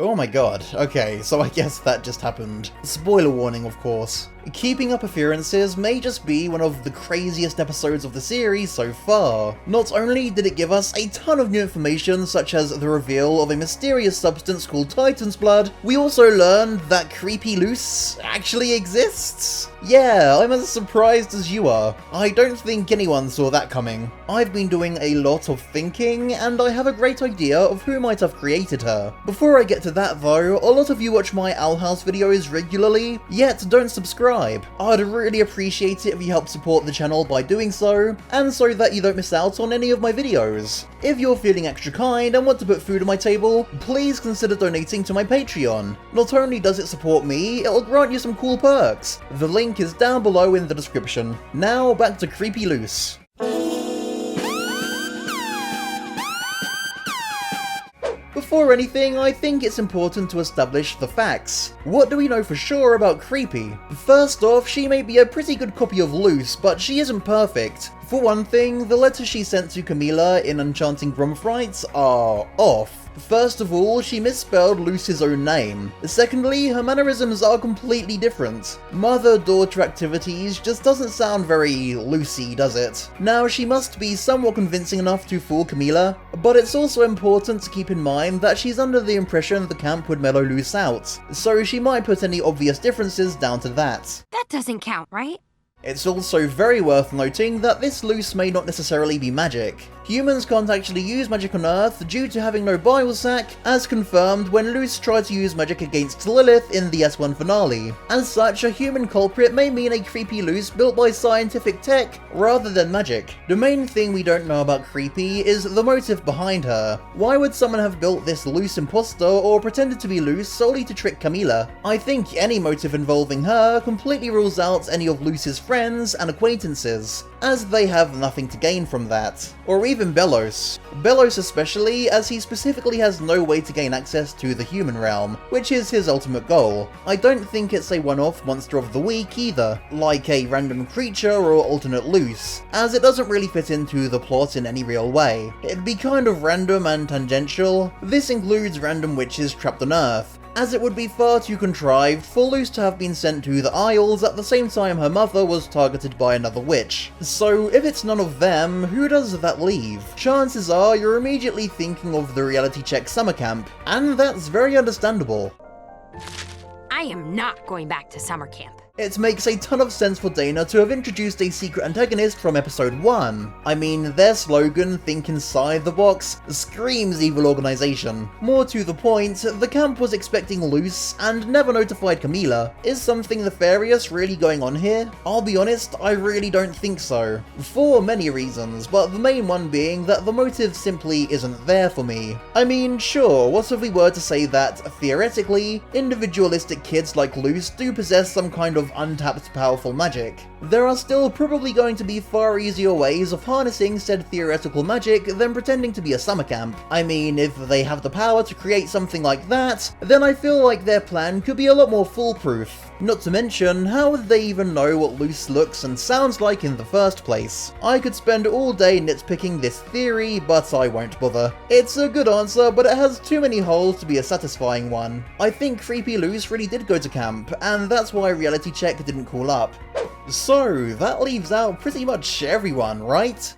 Oh my god, okay, so I guess that just happened. Spoiler warning, of course. Keeping Up A-Fear-Ances may just be one of the craziest episodes of the series so far. Not only did it give us a ton of new information, such as the reveal of a mysterious substance called Titan's blood, we also learned that Creepy Luz actually exists. Yeah, I'm as surprised as you are. I don't think anyone saw that coming. I've been doing a lot of thinking, and I have a great idea of who might have created her. Before I get to that though, a lot of you watch my Owl House videos regularly, yet don't subscribe. I'd really appreciate it if you help support the channel by doing so, and so that you don't miss out on any of my videos. If you're feeling extra kind and want to put food on my table, please consider donating to my Patreon. Not only does it support me, it'll grant you some cool perks. The link is down below in the description. Now back to Creepy Luz. Before anything, I think it's important to establish the facts. What do we know for sure about Creepy? First off, she may be a pretty good copy of Luz, but she isn't perfect. For one thing, the letters she sent to Camila in Enchanting Gromfrites are off. First of all, she misspelled Luz's own name. Secondly, her mannerisms are completely different. Mother-daughter activities just doesn't sound very Lucy, does it? Now, she must be somewhat convincing enough to fool Camila, but it's also important to keep in mind that she's under the impression the camp would mellow Luz out, so she might put any obvious differences down to that. That doesn't count, right? It's also very worth noting that this Luz may not necessarily be magic. Humans can't actually use magic on Earth due to having no biosac, as confirmed when Luz tried to use magic against Lilith in the S1 finale. As such, a human culprit may mean a Creepy Luz built by scientific tech rather than magic. The main thing we don't know about Creepy is the motive behind her. Why would someone have built this Luz imposter or pretended to be Luz solely to trick Camila? I think any motive involving her completely rules out any of Luz's friends and acquaintances, as they have nothing to gain from that. Or even Belos. Belos especially, as he specifically has no way to gain access to the human realm, which is his ultimate goal. I don't think it's a one-off monster of the week either, like a random creature or alternate Luz, as it doesn't really fit into the plot in any real way. It'd be kind of random and tangential. This includes random witches trapped on Earth, as it would be far too contrived for Luz to have been sent to the Isles at the same time her mother was targeted by another witch. So if it's none of them, who does that leave? Chances are you're immediately thinking of the reality check summer camp, and that's very understandable. I am not going back to summer camp. It makes a ton of sense for Dana to have introduced a secret antagonist from episode 1. I mean, their slogan, "Think inside the box," screams evil organization. More to the point, the camp was expecting Luz and never notified Camila. Is something nefarious really going on here? I'll be honest, I really don't think so. For many reasons, but the main one being that the motive simply isn't there for me. I mean, sure, what if we were to say that, theoretically, individualistic kids like Luz do possess some kind of untapped powerful magic? There are still probably going to be far easier ways of harnessing said theoretical magic than pretending to be a summer camp. I mean, if they have the power to create something like that, then I feel like their plan could be a lot more foolproof. Not to mention, how would they even know what Luz looks and sounds like in the first place? I could spend all day nitpicking this theory, but I won't bother. It's a good answer, but it has too many holes to be a satisfying one. I think Creepy Luz really did go to camp, and that's why reality check didn't call up. So, that leaves out pretty much everyone, right?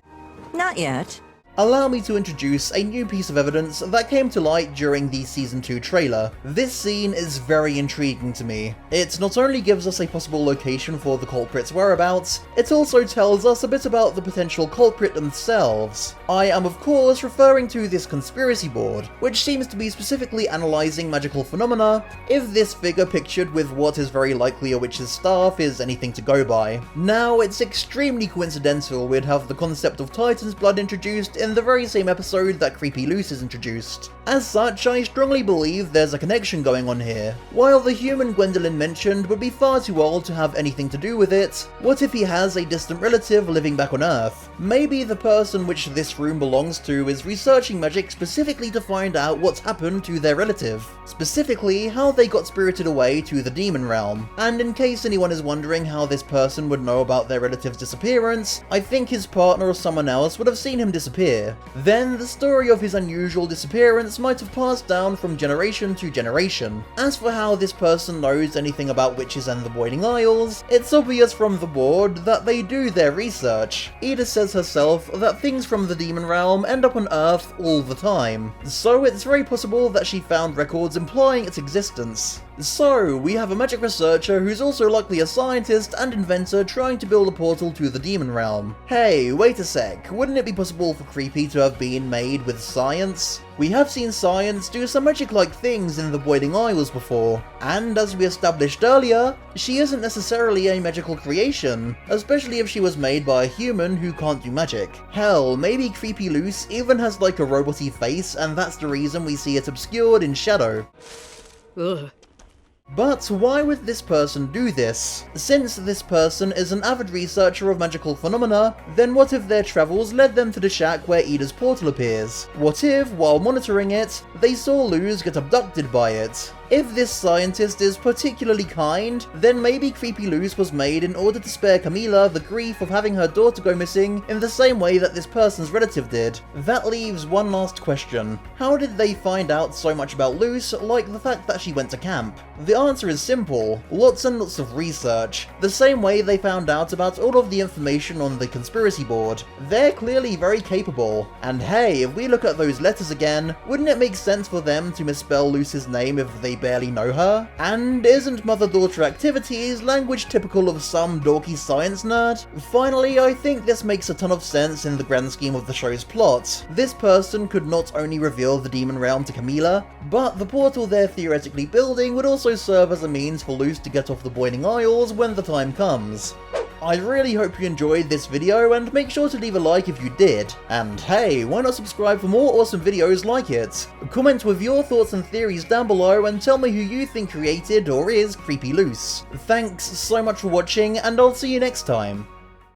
Not yet. Allow me to introduce a new piece of evidence that came to light during the Season 2 trailer. This scene is very intriguing to me. It not only gives us a possible location for the culprit's whereabouts, it also tells us a bit about the potential culprit themselves. I am of course referring to this conspiracy board, which seems to be specifically analysing magical phenomena, if this figure pictured with what is very likely a witch's staff is anything to go by. Now, it's extremely coincidental we'd have the concept of Titan's blood introduced in the very same episode that Creepy Luz is introduced. As such, I strongly believe there's a connection going on here. While the human Gwendolyn mentioned would be far too old to have anything to do with it, what if he has a distant relative living back on Earth? Maybe the person which this room belongs to is researching magic specifically to find out what's happened to their relative. Specifically, how they got spirited away to the demon realm. And in case anyone is wondering how this person would know about their relative's disappearance, I think his partner or someone else would have seen him disappear. disappear. Then, the story of his unusual disappearance might have passed down from generation to generation. As for how this person knows anything about witches and the Boiling Isles, it's obvious from the board that they do their research. Eda says herself that things from the demon realm end up on Earth all the time, so it's very possible that she found records implying its existence. So, we have a magic researcher who's also likely a scientist and inventor trying to build a portal to the demon realm. Hey, wait a sec, wouldn't it be possible for Creepy to have been made with science? We have seen science do some magic-like things in the Boiling Isles before, and as we established earlier, she isn't necessarily a magical creation, especially if she was made by a human who can't do magic. Hell, maybe Creepy Luz even has like a robot-y face and that's the reason we see it obscured in shadow. Ugh. But why would this person do this? Since this person is an avid researcher of magical phenomena, then what if their travels led them to the shack where Eda's portal appears? What if, while monitoring it, they saw Luz get abducted by it? If this scientist is particularly kind, then maybe Creepy Luz was made in order to spare Camila the grief of having her daughter go missing in the same way that this person's relative did. That leaves one last question. How did they find out so much about Luz, like the fact that she went to camp? The answer is simple. Lots and lots of research. The same way they found out about all of the information on the conspiracy board. They're clearly very capable. And hey, if we look at those letters again, wouldn't it make sense for them to misspell Luz's name if they barely know her? And isn't mother-daughter activities language typical of some dorky science nerd? Finally, I think this makes a ton of sense in the grand scheme of the show's plot. This person could not only reveal the demon realm to Camila, but the portal they're theoretically building would also serve as a means for Luz to get off the Boiling Isles when the time comes. I really hope you enjoyed this video, and make sure to leave a like if you did. And hey, why not subscribe for more awesome videos like it? Comment with your thoughts and theories down below and tell me who you think created or is Creepy Luz. Thanks so much for watching, and I'll see you next time.